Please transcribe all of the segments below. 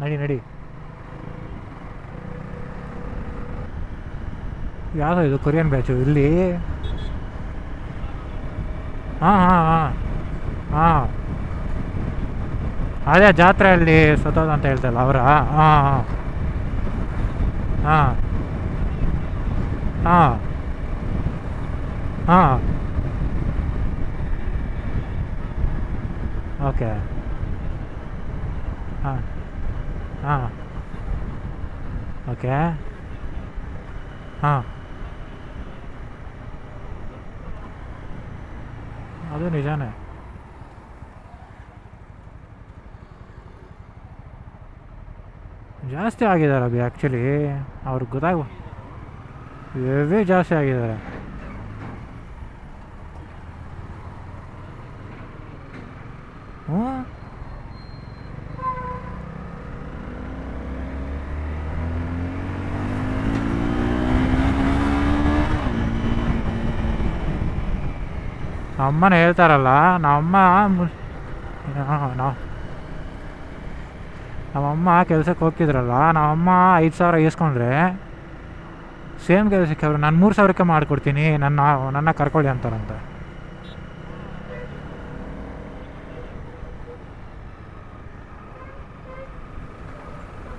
ನಡಿ ನಡಿ. ಯಾವುದೋ ಇದು ಕೊರಿಯನ್ ಬ್ಯಾಚು ಇಲ್ಲಿ. ಹಾಂ ಹಾಂ ಹಾಂ ಹಾಂ, ಅದೇ ಜಾತ್ರೆಯಲ್ಲಿ ಸತ್ತೋದು ಅಂತ ಹೇಳ್ತಲ್ಲ ಅವರ. ಹಾಂ ಹಾಂ ಹಾಂ ಹಾಂ ಹಾಂ. ಓಕೆ. ಹಾಂ ಹಾಂ ಓಕೆ. ಹಾಂ, ಅದು ನಿಜಾನೇ. ಜಾಸ್ತಿ ಆಗಿದ್ದಾರೆ ಅಭಿ ಆ್ಯಕ್ಚುಲಿ. ಅವ್ರಿಗೆ ಗೊತ್ತಾಗ ಹೆವಿ ಜಾಸ್ತಿ ಆಗಿದ್ದಾರೆ. ಹ್ಞೂ, ಅಮ್ಮನ ಹೇಳ್ತಾರಲ್ಲ ನಮ್ಮಮ್ಮ ಕೆಲ್ಸಕ್ಕೆ ಹೋಗ್ತಿದ್ರಲ್ಲ, ನಮ್ಮಮ್ಮ 5,000 ಇಸ್ಕೊಂಡ್ರೆ ಸೇಮ್ ಕೆಲಸಕ್ಕೆ ಅವರು ನಾನು 3,000ಕ್ಕೆ ಮಾಡಿಕೊಡ್ತೀನಿ, ನನ್ನ ಕರ್ಕೊಳ್ಳಿ ಅಂತಾರಂತೆ.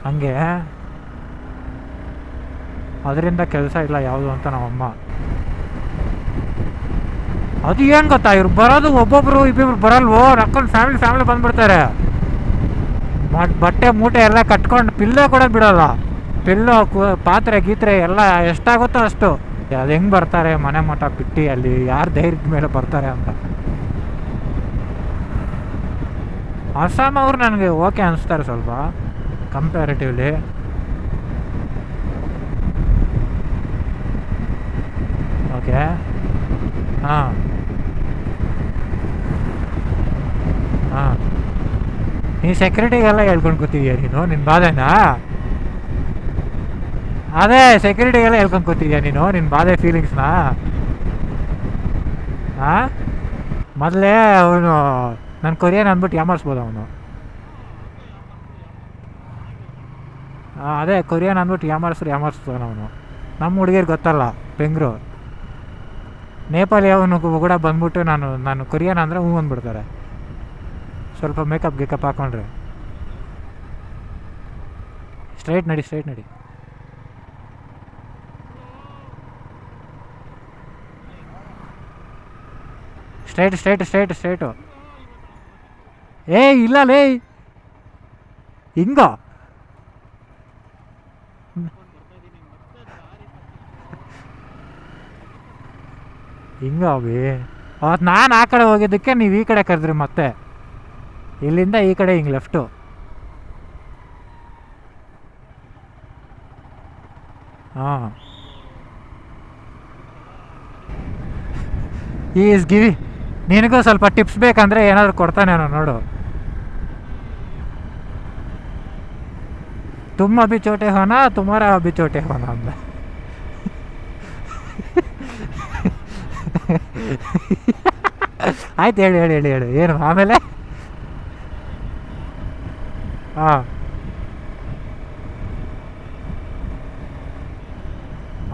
ಹಂಗೆ ಅದರಿಂದ ಕೆಲಸ ಇಲ್ಲ ಯಾವುದು ಅಂತ ನಮ್ಮಮ್ಮ. ಅದು ಏನು ಗೊತ್ತಾ, ಇವ್ರು ಬರೋದು ಒಬ್ಬೊಬ್ರು ಇಬ್ಬಿಬ್ರು ಬರಲ್ವೋ, ನಕ್ಕೊಂಡು ಫ್ಯಾಮಿಲಿ ಬಂದ್ಬಿಡ್ತಾರೆ. ಬಟ್ಟೆ ಮೂಟೆ ಎಲ್ಲ ಕಟ್ಕೊಂಡು ಪಿಲ್ಲೆ ಕೂಡ ಬಿಡೋಲ್ಲ. ಪಿಲ್ಲು ಪಾತ್ರೆ ಗೀತ್ರೆ ಎಲ್ಲ ಎಷ್ಟಾಗುತ್ತೋ ಅಷ್ಟು. ಅದು ಹೆಂಗೆ ಬರ್ತಾರೆ ಮನೆ ಮಠ ಬಿಟ್ಟು, ಅಲ್ಲಿ ಯಾರು ಧೈರ್ಯದ ಮೇಲೆ ಬರ್ತಾರೆ ಅಂತ. ಅಸ್ಸಾಂ ಅವ್ರು ನನಗೆ ಓಕೆ ಅನಿಸ್ತಾರೆ ಸ್ವಲ್ಪ ಕಂಪ್ಯಾರಿಟಿವ್ಲಿ. ಓಕೆ. ಹಾಂ ಹಾಂ, ನೀನು ಸೆಕ್ಯೂರಿಟಿಗೆಲ್ಲ ಹೇಳ್ಕೊಂಡು ಕೂತಿದ್ಯಾ ನೀನು, ನಿನ್ನ ಬಾಧೆನಾ? ಅದೇ ಸೆಕ್ಯೂರಿಟಿಗೆಲ್ಲ ಹೇಳ್ಕೊಂಡು ಕೂತಿದ್ಯಾ ನೀನು ನಿನ್ನ ಬಾಧೆ ಫೀಲಿಂಗ್ಸ್ನ? ಹಾಂ, ಮೊದಲೇ ಅವನು ನನ್ನ ಕೊರಿಯನ್ ಅಂದ್ಬಿಟ್ಟು ಯಾಮಾರಿಸ್ಬೋದು ಅವನು. ಅದೇ ಕೊರಿಯನ್ ಅಂದ್ಬಿಟ್ಟು ಯಾಮಾರಿಸ್ತಾನೆ ಅವನು. ನಮ್ಮ ಹುಡುಗಿರು ಗೊತ್ತಲ್ಲ ಬೆಂಗ್ರು, ನೇಪಾಳಿ ಅವನು ಕೂಡ ಬಂದ್ಬಿಟ್ಟು ನಾನು ಕೊರಿಯನ್ ಅಂದರೆ ಹ್ಞೂ ಅಂದ್ಬಿಡ್ತಾರೆ. ಸ್ವಲ್ಪ ಮೇಕಪ್ ಹಾಕೊಂಡ್ರೆ. ಸ್ಟ್ರೈಟ್ ನಡಿ. ಸ್ಟ್ರೈಟು. ಇಲ್ಲ ಲೇ, ಹಿಂಗ ಅವಿ. ಅವತ್ತು ನಾನು ಆ ಕಡೆ ಹೋಗಿದ್ದಕ್ಕೆ ನೀವು ಈ ಕಡೆ ಕರೆದ್ರಿ, ಮತ್ತೆ ಇಲ್ಲಿಂದ ಈ ಕಡೆ ಹಿಂಗೆ ಲೆಫ್ಟು. ಹಾಂ, ಈಸ್ ಗಿವಿ. ನಿನಗೂ ಸ್ವಲ್ಪ ಟಿಪ್ಸ್ ಬೇಕಂದರೆ ಏನಾದರೂ ಕೊಡ್ತಾನೇನೋ ನೋಡು. ತುಮ್ ಅಭಿ ಚೋಟೆ ಹೋನಾ ತುಮಾರ ಅಭಿ ಚೋಟೆ ಹೋನಾ ಅಂದ. ಆಯ್ತು, ಹೇಳಿ ಏನು ಆಮೇಲೆ? ಹಾಂ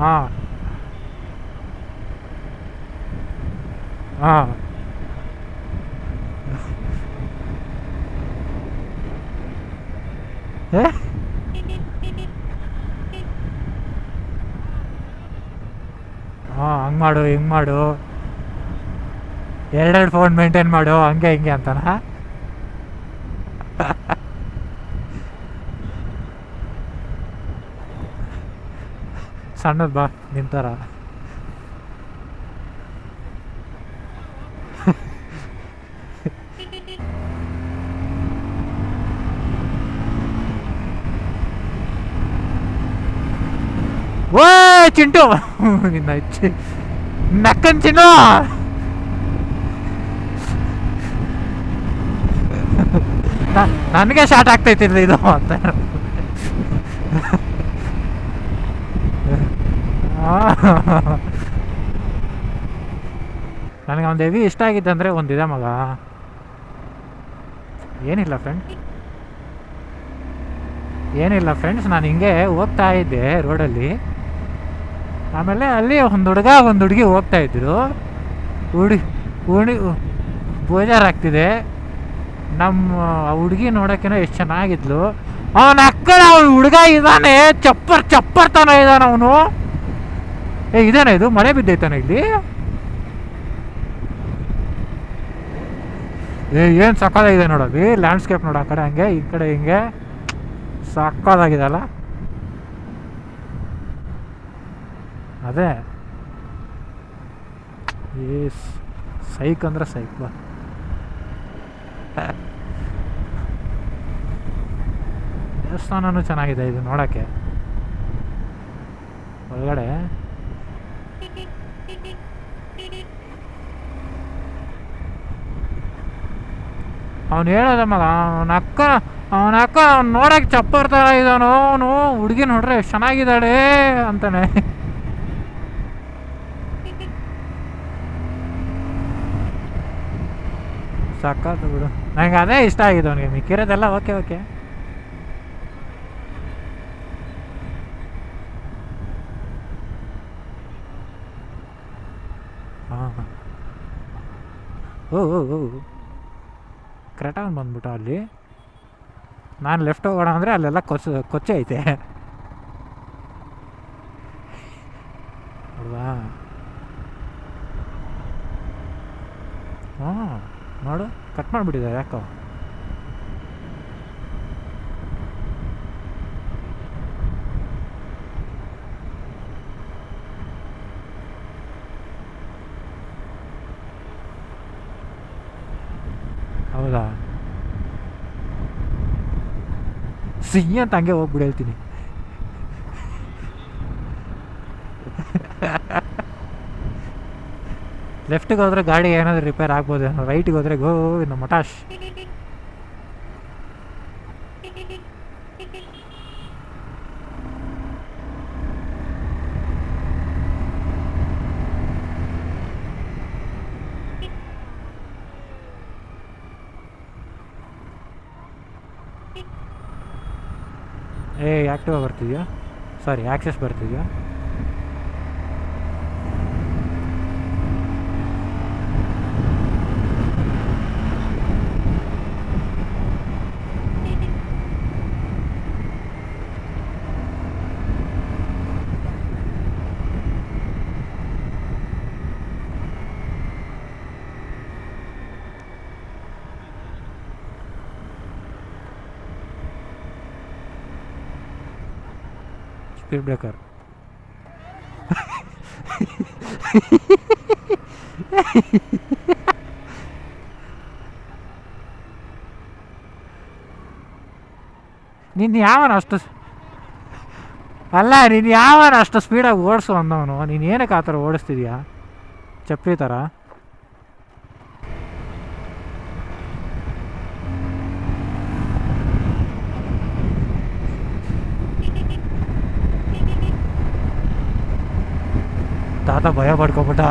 ಹಾಂ ಹಾಂ ಹಾಂ, ಹಂಗೆ ಮಾಡು ಹಿಂಗೆ ಮಾಡು, 2 ಫೋನ್ ಮೇಂಟೈನ್ ಮಾಡು, ಹಂಗೆ ಹಿಂಗೆ ಅಂತಾನ. ಸಣ್ಣದು ಬಾ ನಿಂತಾರ. ಓ ಚಿಂಟು, ನಿನ್ನ ನಕ್ಕನ್ ಚಿನ್ನು. ನನಗೆ ಶಾರ್ಟ್ ಆಗ್ತೈತಿಲ್ಲ ಇದು ಅಂತ. ನನಗೆ ಒಂದು ಹೆವಿ ಇಷ್ಟ ಆಗಿದ್ದಂದರೆ ಒಂದಿದೆ ಮಗ. ಏನಿಲ್ಲ ಫ್ರೆಂಡ್, ಏನಿಲ್ಲ ಫ್ರೆಂಡ್ಸ್, ನಾನು ಹಿಂಗೆ ಹೋಗ್ತಾ ಇದ್ದೆ ರೋಡಲ್ಲಿ. ಆಮೇಲೆ ಅಲ್ಲಿ ಒಂದು ಹುಡುಗ ಒಂದು ಹುಡುಗಿ ಹೋಗ್ತಾ ಇದ್ರು. ಹುಡುಗಿ ಹುಡುಗಿ ಬೇಜಾರಾಗ್ತಿದೆ. ನಮ್ಮ ಹುಡುಗಿ ನೋಡೋಕ್ಕೇನೋ ಎಷ್ಟು ಚೆನ್ನಾಗಿದ್ಲು. ಅವನ ಅಕ್ಕನ ಅವನು ಹುಡುಗ ಇದ್ದಾನೆ, ಚಪ್ಪರ್ ತಾನ ಇದ್ದಾನೆ ಅವನು. ಇದೇನ ಇದು, ಮಳೆ ಬಿದ್ದೈತಾನೆ ಇಲ್ಲಿ. ಏನು ಸಕ್ಕತ್ತಾಗಿದೆ ನೋಡೋದು ಲ್ಯಾಂಡ್ಸ್ಕೇಪ್ ನೋಡು. ಆ ಕಡೆ ಹಂಗೆ, ಈ ಕಡೆ ಹಿಂಗೆ ಸಕ್ಕತ್ತಾಗಿದೆ ಅಲ್ಲ. ಅದೇ ಸೈಕ್ ಅಂದ್ರೆ ಸೈಕ್ ಬಾ. ದೇವಸ್ಥಾನನೂ ಚೆನ್ನಾಗಿದೆ ಇದು ನೋಡೋಕ್ಕೆ ಒಳಗಡೆ. ಅವನು ಹೇಳೋದ ಮಗ, ಅವನ ಅಕ್ಕ ನೋಡೋಕೆ ಚಪ್ಪರ್ ಥರ ಇದ್ದಾನೋ ಅವನು. ಹುಡುಗಿ ನೋಡ್ರೆ ಎಷ್ಟು ಚೆನ್ನಾಗಿದ್ದಾಳೆ ಅಂತಾನೆ. ಸಾಕಾತು ಬಿಡು, ನನಗೆ ಅದೇ ಇಷ್ಟ ಆಗಿದೆ ಅವನಿಗೆ. ಮಿಕ್ಕಿರೋದೆಲ್ಲ ಓಕೆ ಓಕೆ. ಹಾಂ ಓ ಕ್ರೆಟಾನ್ ಬಂದ್ಬಿಟ್ಟು ಅಲ್ಲಿ. ನಾನು ಲೆಫ್ಟ್ ಹೋಗೋಣ ಅಂದರೆ ಅಲ್ಲೆಲ್ಲ ಕೊಚ್ಚೆ ಐತೆ ಅಲ್ವಾ. ಹಾಂ ನೋಡು, ಕಟ್ ಮಾಡಿಬಿಟ್ಟಿದ್ದಾರೆ ಯಾಕೋ. ಹೌದಾ, ಸಿಹಿ ಅಂತ ಹಂಗೆ ಹೋಗ್ಬಿಡಿ ಹೇಳ್ತೀನಿ. ಲೆಫ್ಟಿಗೆ ಹೋದರೆ ಗಾಡಿ ಏನಾದರೂ ರಿಪೇರ್ ಆಗ್ಬೋದೇನೋ, ರೈಟಿಗೆ ಹೋದರೆ ಗೋ ಇನ್ನು ಮಟಾಶ್. ಆ್ಯಕ್ಟಿವಾ ಬರ್ತಿದ್ಯಾ? ಸಾರಿ, ಆ್ಯಕ್ಸೆಸ್ ಬರ್ತಿದ್ಯಾ? Speed breaker. ನೀನು ಯಾವನ ಅಷ್ಟು ಸ್ಪೀಡಾಗಿ ಓಡಿಸು ಅಂದವನು. ನೀನು ಏನಕ್ಕೆ ಆ ಥರ ಓಡಿಸ್ತಿದ್ಯಾ ಚಪ್ಪಲಿ ಥರ? ತಾತ ಭಯ ಪಡ್ಕೊಬಿಟ್ಟ,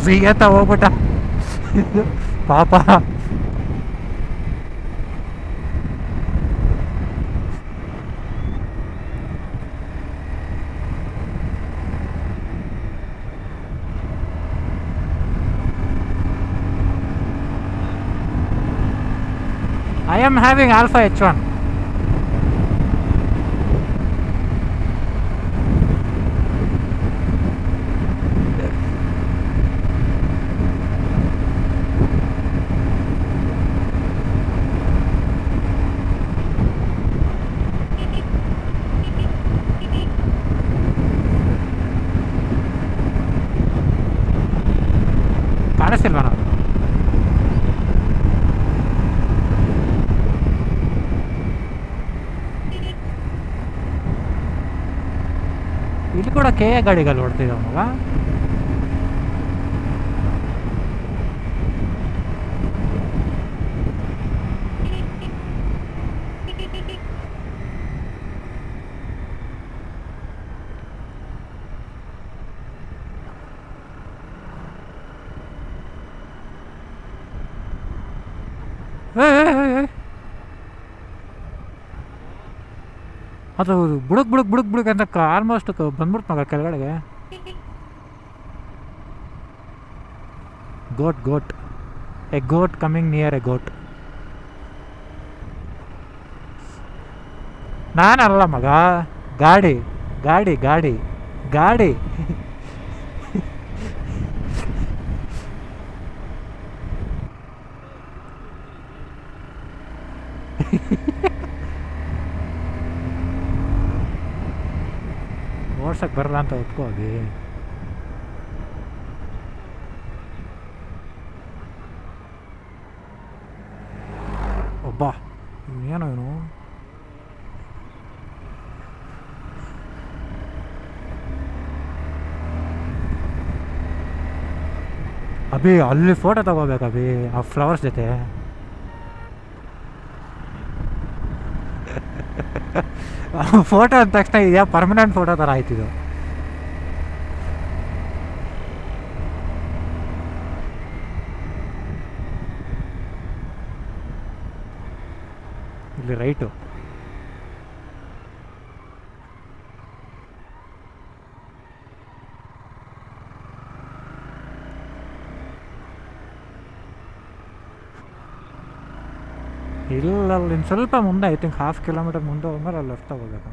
ಸಿಗತ್ತ ಹೋಗ್ಬಿಟ್ಟ ಪಾಪ. I am having Alpha H1. ಕಾಣಿಸ್ತಿಲ್ವಾ ನಾವು? ಇಲ್ಲಿ ಕೂಡ ಕೆ ಎ ಗಾಡಿಗಳು ಓಡ್ತಿದ್ದಾವ ಮಗ. ಅದು ಬುಡಕ್ ಬುಡಕ್ ಬುಡಕ್ ಬುಡಕ್ ಅಂತ ಆಲ್ಮೋಸ್ಟ್ ಬಂದ್ಬಿಡ್ತು ಮಗ ಕೆಳಗಡೆಗೆ. Goat goat a goat coming near a goat. ನಾನಲ್ಲ ಮಗ, ಗಾಡಿ ಗಾಡಿ ಗಾಡಿ ಗಾಡಿ. ಓಡ್ಸಕ್ಕೆ ಬರಲ್ಲ ಅಂತ ಒಪ್ಕೋಗಿ. ಒಬ್ಬ ಏನೋ ಇವನು. ಅಭಿ ಅಲ್ಲಿ ಫೋಟೋ ತಗೋಬೇಕು ಅಭಿ, ಆ ಫ್ಲವರ್ಸ್ ಜೊತೆ. ಫೋಟೋ ಅಂದ ತಕ್ಷಣ ಇದೆಯಾ ಪರ್ಮನೆಂಟ್ ಫೋಟೋ ಥರ ಆಯ್ತಿದು. ಇಲ್ಲಿ ರೈಟು. ಇಲ್ಲ, ಅಲ್ಲಿ ಸ್ವಲ್ಪ ಮುಂದೆ ಐ ಥಿಂಕ್ 1/2 ಕಿಲೋಮೀಟರ್ ಮುಂದೆ ಹೋದ್ಮೇಲೆ ಅಲ್ಲಿ ಲೆಫ್ಟ್ ತಗೋಬೇಕು.